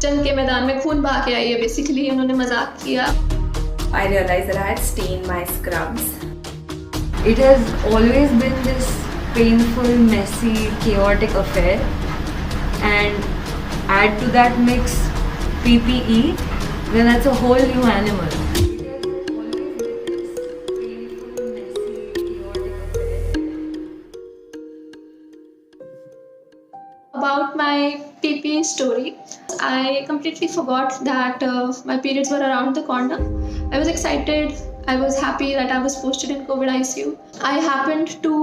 जंग के मैदान में खून बहा के आई है बेसिकली, उन्होंने मजाक किया। I realized that I had stained my scrubs. It has always been this painful, messy, chaotic affair, and add to that mix PPE, then that's a whole new animal. About my PPE story, I completely forgot that my periods were around the corner. I was excited, I was happy that I was posted in COVID ICU. I happened to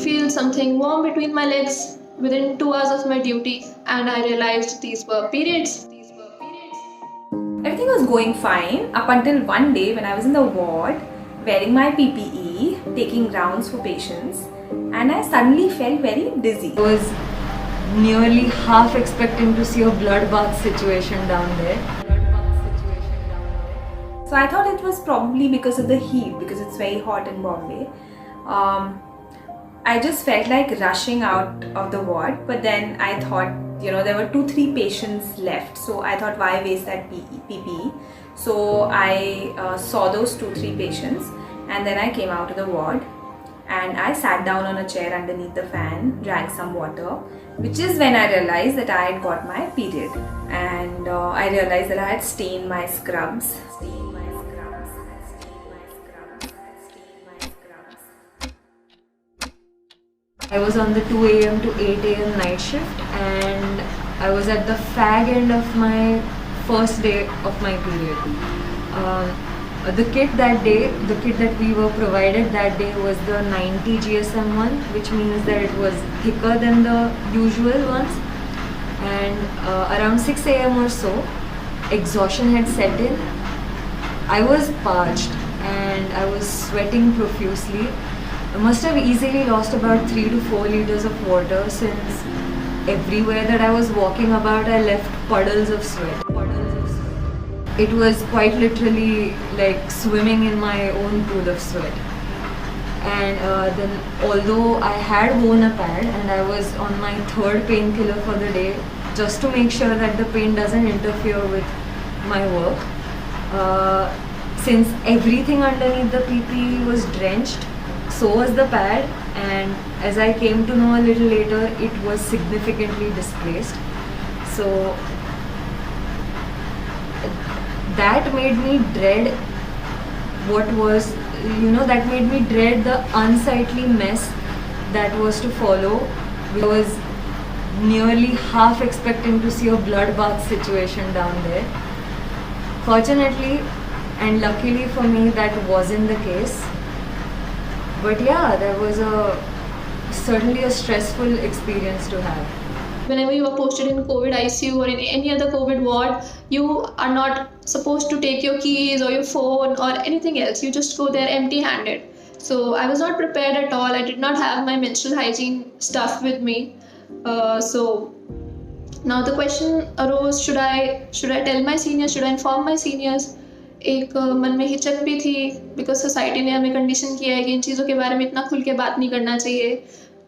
feel something warm between my legs within 2 hours of my duty, and I realized these were periods. Everything was going fine up until one day when I was in the ward wearing my PPE, taking rounds for patients, and I suddenly felt very dizzy. I was nearly half expecting to see a bloodbath situation down there. So I thought it was probably because of the heat, because it's very hot in Bombay. I just felt like rushing out of the ward, but then I thought, there were 2-3 patients left, so I thought, why waste that PPE? So I saw those 2-3 patients, and then I came out of the ward and I sat down on a chair underneath the fan, drank some water, which is when I realized that I had got my period, and I realized that I had stained my scrubs. I was on the 2 a.m. to 8 a.m. night shift, and I was at the fag end of my first day of my period. The kit that we were provided that day was the 90 GSM one, which means that it was thicker than the usual ones. And around 6 a.m. or so, exhaustion had set in. I was parched and I was sweating profusely. I must have easily lost about 3 to 4 liters of water, since everywhere that I was walking about I left puddles of sweat. It was quite literally like swimming in my own pool of sweat. And then, although I had worn a pad and I was on my 3rd painkiller for the day, just to make sure that the pain doesn't interfere with my work, since everything underneath the PPE was drenched, so was the pad, and as I came to know a little later, it was significantly displaced. So that made me dread that made me dread the unsightly mess that was to follow. I was nearly half expecting to see a bloodbath situation down there. Fortunately and luckily for me, that wasn't the case. But yeah, that was certainly a stressful experience to have. Whenever you are posted in COVID ICU or in any other COVID ward, you are not supposed to take your keys or your phone or anything else. You just go there empty-handed. So I was not prepared at all. I did not have my menstrual hygiene stuff with me. So now the question arose, should I tell my seniors, should I inform my seniors? एक मन में हिचक भी थी, because society ने हमें condition किया है कि इन चीज़ों के बारे में इतना खुल के बात नहीं करना चाहिए.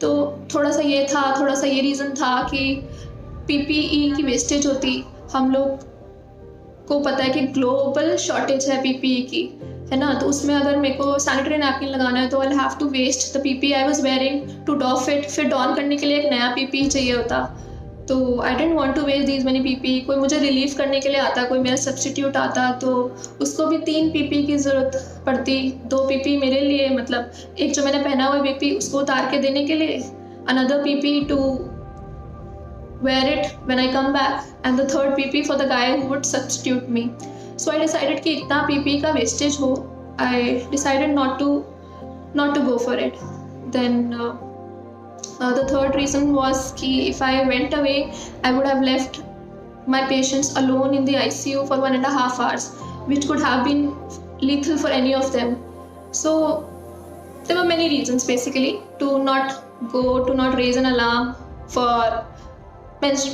तो थोड़ा सा ये रीज़न था कि PPE की वेस्टेज होती. हम लोग को पता है कि ग्लोबल शॉर्टेज है PPE की, है ना, तो उसमें अगर मेरे को सैनिटरी नैपकिन लगाना है तो I have to waste the PPE I was wearing to doff it. फिर डॉन करने के लिए एक नया PPE चाहिए होता. तो I didn't want to waste these many PPE. कोई मुझे रिलीव करने के लिए आता, कोई मेरा सब्सटीट्यूट आता, तो उसको भी 3 PPE की ज़रूरत पड़ती. 2 PPE मेरे लिए, मतलब एक जो मैंने पहना हुआ PPE उसको उतार के देने के लिए, another PPE to wear it when I come back, and the 3rd PPE for the guy who would substitute me. So I decided कि इतना PPE का wastage हो, I decided not to go for it. Then the 3rd reason was कि if I went away, I would have left my patients alone in the ICU for 1.5 hours, which could have been lethal for any of them. So there were many reasons basically to not raise an alarm for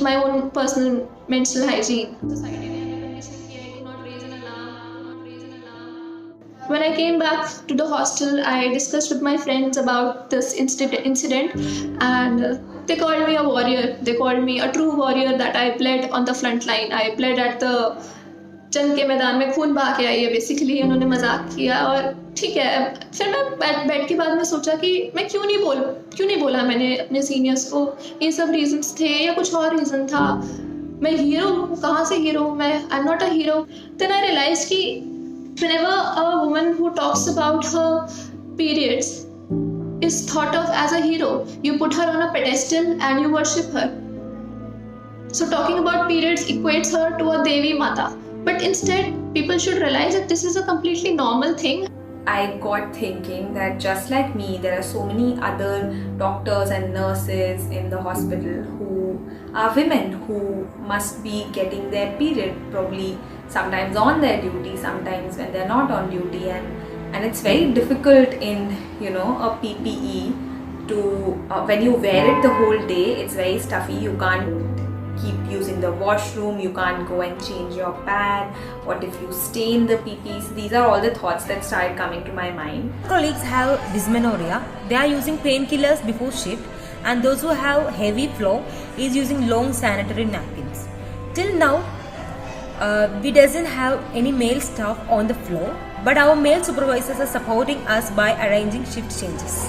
my own personal menstrual hygiene. Society ने हमें condition किया है to not raise an alarm. When I came back to the hostel, I discussed with my friends about this incident, and they called me a warrior. They called me a true warrior, that I bled on the front line. I bled at the जंग के मैदान में खून बहा के आई है basically. उन्होंने मजाक किया और ठीक है. फिर मैं बैठ के बाद में सोचा कि मैं क्यों नहीं बोला मैंने अपने सीनियर्स को. ये सब रीजंस थे या कुछ और रीज़न था. मैं हीरो हूँ, कहाँ से हीरो हूँ मैं? I am not a hero. Then I realise कि whenever a woman who talks about her periods is thought of as a hero, you put her on a pedestal and you worship her. So talking about periods equates her to a Devi Mata. But instead, people should realize that this is a completely normal thing. I got thinking that just like me, there are so many other doctors and nurses in the hospital who are women who must be getting their period, probably sometimes on their duty, sometimes when they're not on duty, and it's very difficult in a PPE to when you wear it the whole day. It's very stuffy. You can't keep using the washroom, you can't go and change your pad. What if you stain the PPs? These are all the thoughts that started coming to my mind. Colleagues have dysmenorrhea, they are using painkillers before shift, and those who have heavy flow is using long sanitary napkins. Till now, we doesn't have any male staff on the floor, but our male supervisors are supporting us by arranging shift changes.